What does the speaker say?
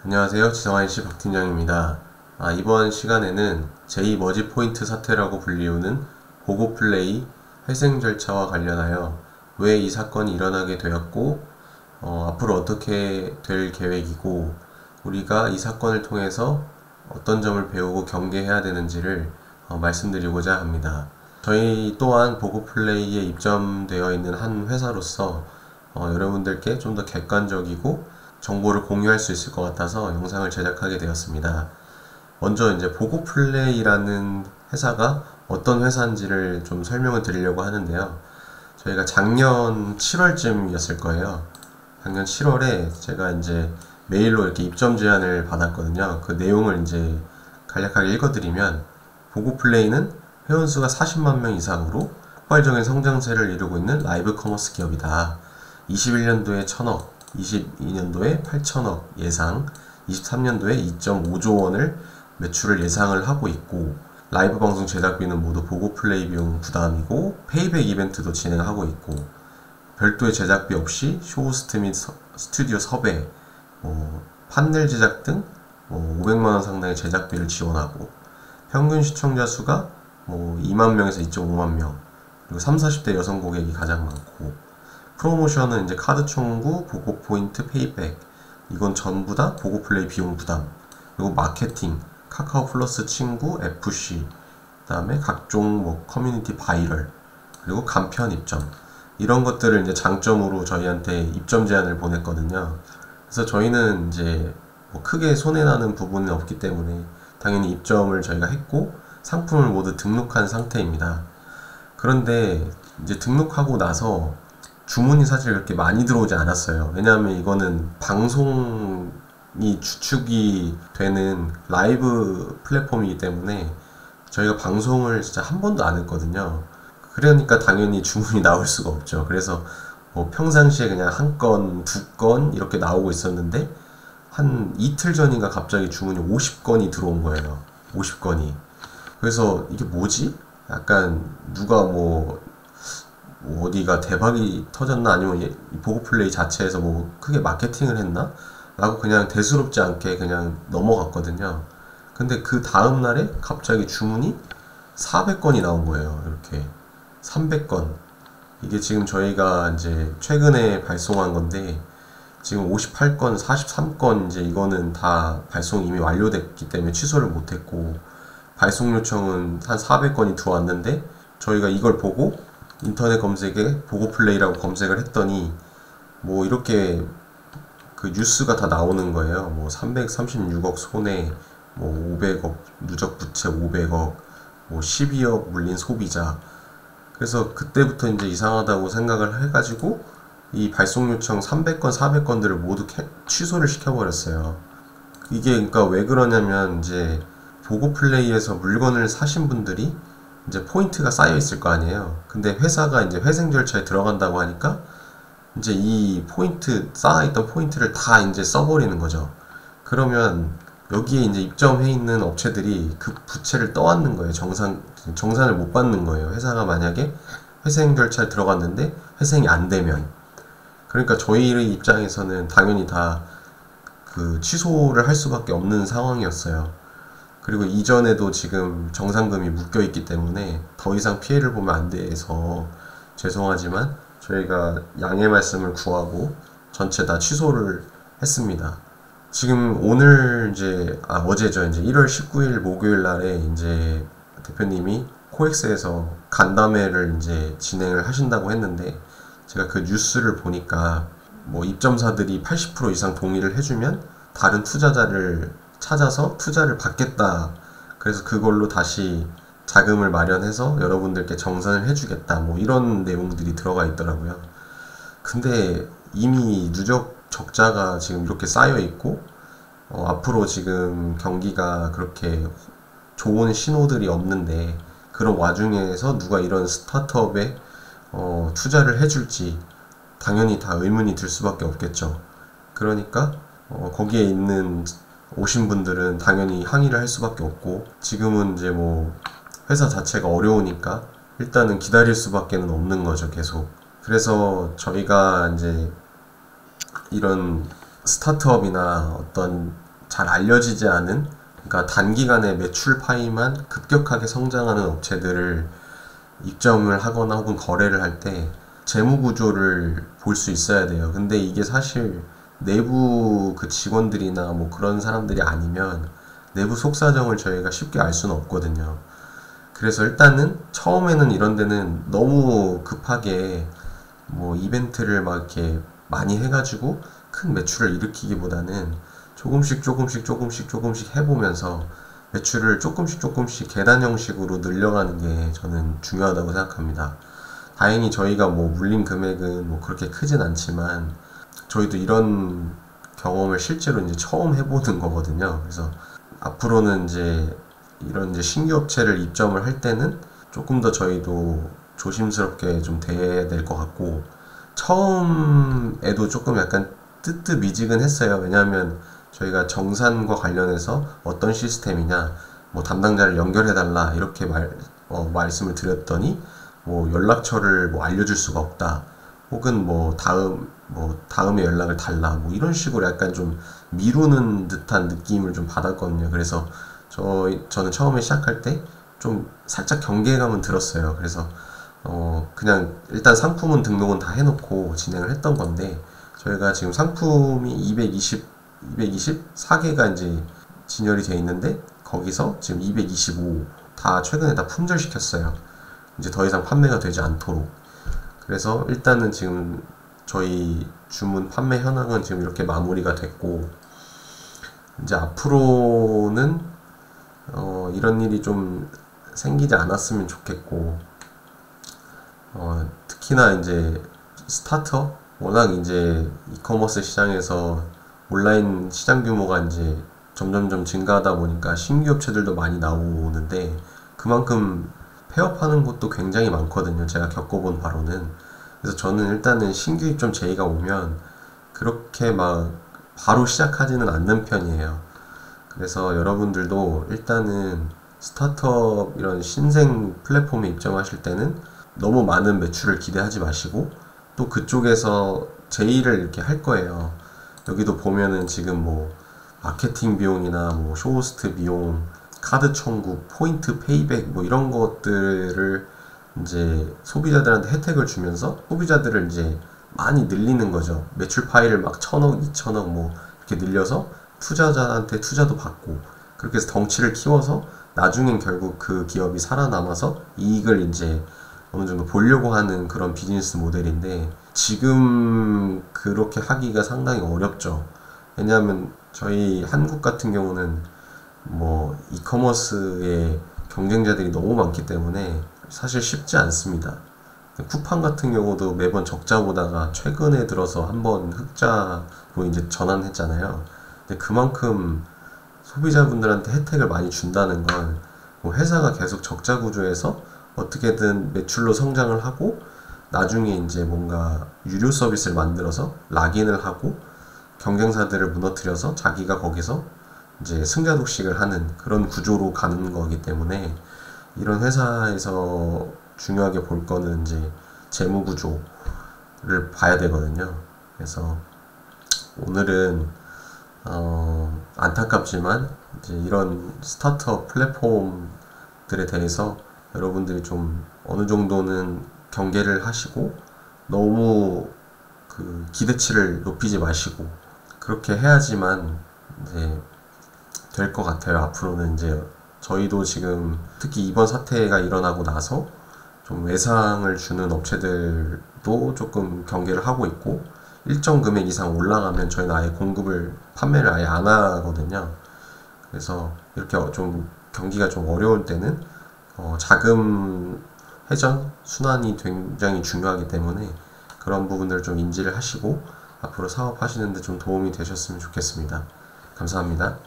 안녕하세요. 지성IC 박팀장입니다. 이번 시간에는 제2머지포인트 사태라고 불리우는 보고플레이 회생 절차와 관련하여 왜 이 사건이 일어나게 되었고 앞으로 어떻게 될 계획이고 우리가 이 사건을 통해서 어떤 점을 배우고 경계해야 되는지를 말씀드리고자 합니다. 저희 또한 보고플레이에 입점되어 있는 한 회사로서 여러분들께 좀 더 객관적이고 정보를 공유할 수 있을 것 같아서 영상을 제작하게 되었습니다. 먼저 이제 보고플레이라는 회사가 어떤 회사인지를 좀 설명을 드리려고 하는데요. 저희가 작년 7월쯤이었을 거예요. 작년 7월에 제가 이제 메일로 이렇게 입점 제안을 받았거든요. 그 내용을 이제 간략하게 읽어드리면, 보고플레이는 회원수가 40만 명 이상으로 폭발적인 성장세를 이루고 있는 라이브 커머스 기업이다. 21년도에 1000억, 22년도에 8천억 예상, 23년도에 2.5조 원을 매출을 예상을 하고 있고, 라이브 방송 제작비는 모두 보고플레이 비용 부담이고 페이백 이벤트도 진행하고 있고, 별도의 제작비 없이 쇼호스트 및 스튜디오 섭외, 판넬 제작 등 500만원 상당의 제작비를 지원하고, 평균 시청자 수가 2만 명에서 2.5만 명, 그리고 30, 40대 여성 고객이 가장 많고, 프로모션은 이제 카드 청구, 보고 포인트, 페이백, 이건 전부 다 보고 플레이 비용 부담. 그리고 마케팅, 카카오 플러스 친구, FC, 그다음에 각종 커뮤니티 바이럴, 그리고 간편 입점, 이런 것들을 이제 장점으로 저희한테 입점 제안을 보냈거든요. 그래서 저희는 이제 크게 손해나는 부분은 없기 때문에 당연히 입점을 저희가 했고 상품을 모두 등록한 상태입니다. 그런데 이제 등록하고 나서 주문이 사실 그렇게 많이 들어오지 않았어요. 왜냐하면 이거는 방송이 주축이 되는 라이브 플랫폼이기 때문에 저희가 방송을 진짜 한 번도 안 했거든요. 그러니까 당연히 주문이 나올 수가 없죠. 그래서 평상시에 그냥 한 건, 두 건 이렇게 나오고 있었는데, 한 이틀 전인가 갑자기 주문이 50건이 들어온 거예요. 50건이. 그래서 이게 뭐지? 약간 누가 어디가 대박이 터졌나, 아니면 보고플레이 자체에서 크게 마케팅을 했나? 라고 그냥 대수롭지 않게 그냥 넘어갔거든요. 근데 그 다음날에 갑자기 주문이 400건이 나온 거예요. 이렇게 300건. 이게 지금 저희가 이제 최근에 발송한 건데, 지금 58건, 43건, 이제 이거는 다 발송이 이미 완료됐기 때문에 취소를 못했고, 발송 요청은 한 400건이 들어왔는데, 저희가 이걸 보고 인터넷 검색에 보고플레이라고 검색을 했더니 이렇게 그 뉴스가 다 나오는 거예요. 336억 손해, 500억 누적 부채, 500억, 12억 물린 소비자. 그래서 그때부터 이제 이상하다고 생각을 해가지고 이 발송 요청 300건, 400건들을 모두 취소를 시켜버렸어요. 이게 그러니까 왜 그러냐면, 이제 보고플레이에서 물건을 사신 분들이 이제 포인트가 쌓여 있을 거 아니에요. 근데 회사가 이제 회생 절차에 들어간다고 하니까 이제 이 포인트, 쌓아있던 포인트를 다 이제 써버리는 거죠. 그러면 여기에 이제 입점해 있는 업체들이 그 부채를 떠안는 거예요. 정산을 못 받는 거예요. 회사가 만약에 회생 절차에 들어갔는데 회생이 안 되면. 그러니까 저희의 입장에서는 당연히 다 그 취소를 할 수밖에 없는 상황이었어요. 그리고 이전에도 지금 정산금이 묶여 있기 때문에 더 이상 피해를 보면 안 돼서 죄송하지만 저희가 양해 말씀을 구하고 전체 다 취소를 했습니다. 지금 오늘 어제죠. 이제 1월 19일 목요일 날에 이제 대표님이 코엑스에서 간담회를 이제 진행을 하신다고 했는데, 제가 그 뉴스를 보니까 입점사들이 80% 이상 동의를 해주면 다른 투자자를 찾아서 투자를 받겠다. 그래서 그걸로 다시 자금을 마련해서 여러분들께 정산을 해주겠다. 이런 내용들이 들어가 있더라고요. 근데 이미 누적 적자가 지금 이렇게 쌓여 있고, 앞으로 지금 경기가 그렇게 좋은 신호들이 없는데, 그런 와중에서 누가 이런 스타트업에 투자를 해줄지 당연히 다 의문이 들 수밖에 없겠죠. 그러니까 거기에 오신 분들은 당연히 항의를 할 수밖에 없고, 지금은 이제 회사 자체가 어려우니까 일단은 기다릴 수밖에 없는 거죠, 계속. 그래서 저희가 이제 이런 스타트업이나 어떤 잘 알려지지 않은, 그러니까 단기간에 매출 파이만 급격하게 성장하는 업체들을 입점을 하거나 혹은 거래를 할 때 재무 구조를 볼 수 있어야 돼요. 근데 이게 사실 내부 그 직원들이나 뭐 그런 사람들이 아니면 내부 속사정을 저희가 쉽게 알 수는 없거든요. 그래서 일단은 처음에는 이런 데는 너무 급하게 뭐 이벤트를 막 이렇게 많이 해가지고 큰 매출을 일으키기보다는 조금씩 해보면서 매출을 조금씩 계단 형식으로 늘려가는 게 저는 중요하다고 생각합니다. 다행히 저희가 뭐 물린 금액은 뭐 그렇게 크진 않지만 저희도 이런 경험을 실제로 이제 처음 해보는 거거든요. 그래서 앞으로는 이제 이런 이제 신규 업체를 입점을 할 때는 조금 더 저희도 조심스럽게 좀 대해야 될 것 같고, 처음에도 조금 약간 뜨뜻미지근했어요. 왜냐하면 저희가 정산과 관련해서 어떤 시스템이냐, 뭐 담당자를 연결해달라 이렇게 말씀을 드렸더니 뭐 연락처를 뭐 알려줄 수가 없다, 혹은 뭐 다음에 연락을 달라, 뭐 이런 식으로 약간 좀 미루는 듯한 느낌을 좀 받았거든요. 그래서 저는 처음에 시작할 때 좀 살짝 경계감은 들었어요. 그래서 그냥 일단 상품은 등록은 다 해놓고 진행을 했던 건데, 저희가 지금 상품이 224개가 이제 진열이 돼 있는데, 거기서 지금 225 다 최근에 다 품절시켰어요. 이제 더 이상 판매가 되지 않도록. 그래서 일단은 지금 저희 주문 판매 현황은 지금 이렇게 마무리가 됐고, 이제 앞으로는 이런 일이 좀 생기지 않았으면 좋겠고, 특히나 이제 스타트업, 워낙 이제 이커머스 시장에서 온라인 시장 규모가 이제 점점점 증가하다 보니까 신규 업체들도 많이 나오는데, 그만큼 폐업하는 곳도 굉장히 많거든요. 제가 겪어본 바로는. 그래서 저는 일단은 신규 입점 제의가 오면 그렇게 막 바로 시작하지는 않는 편이에요. 그래서 여러분들도 일단은 스타트업 이런 신생 플랫폼에 입점하실 때는 너무 많은 매출을 기대하지 마시고, 또 그쪽에서 제의를 이렇게 할 거예요. 여기도 보면은 지금 뭐 마케팅 비용이나 뭐 쇼호스트 비용, 카드 청구, 포인트 페이백 뭐 이런 것들을 이제 소비자들한테 혜택을 주면서 소비자들을 이제 많이 늘리는 거죠. 매출 파일을 막 1,000억, 2,000억 뭐 이렇게 늘려서 투자자한테 투자도 받고, 그렇게 해서 덩치를 키워서 나중엔 결국 그 기업이 살아남아서 이익을 이제 어느 정도 보려고 하는 그런 비즈니스 모델인데, 지금 그렇게 하기가 상당히 어렵죠. 왜냐하면 저희 한국 같은 경우는 뭐 이커머스의 경쟁자들이 너무 많기 때문에 사실 쉽지 않습니다. 쿠팡 같은 경우도 매번 적자 보다가 최근에 들어서 한번 흑자로 이제 전환했잖아요. 근데 그만큼 소비자분들한테 혜택을 많이 준다는 건, 뭐 회사가 계속 적자 구조에서 어떻게든 매출로 성장을 하고 나중에 이제 뭔가 유료 서비스를 만들어서 락인을 하고 경쟁사들을 무너뜨려서 자기가 거기서 이제 승자 독식을 하는 그런 구조로 가는 거기 때문에, 이런 회사에서 중요하게 볼 거는 이제 재무 구조를 봐야 되거든요. 그래서 오늘은 안타깝지만 이제 이런 스타트업 플랫폼들에 대해서 여러분들이 좀 어느 정도는 경계를 하시고, 너무 그 기대치를 높이지 마시고, 그렇게 해야지만 이제 될 것 같아요. 앞으로는 이제 저희도 지금 특히 이번 사태가 일어나고 나서 좀 외상을 주는 업체들도 조금 경계를 하고 있고, 일정 금액 이상 올라가면 저희는 아예 판매를 아예 안 하거든요. 그래서 이렇게 좀 경기가 좀 어려울 때는 자금 회전 순환이 굉장히 중요하기 때문에 그런 부분들을 좀 인지를 하시고 앞으로 사업하시는데 좀 도움이 되셨으면 좋겠습니다. 감사합니다.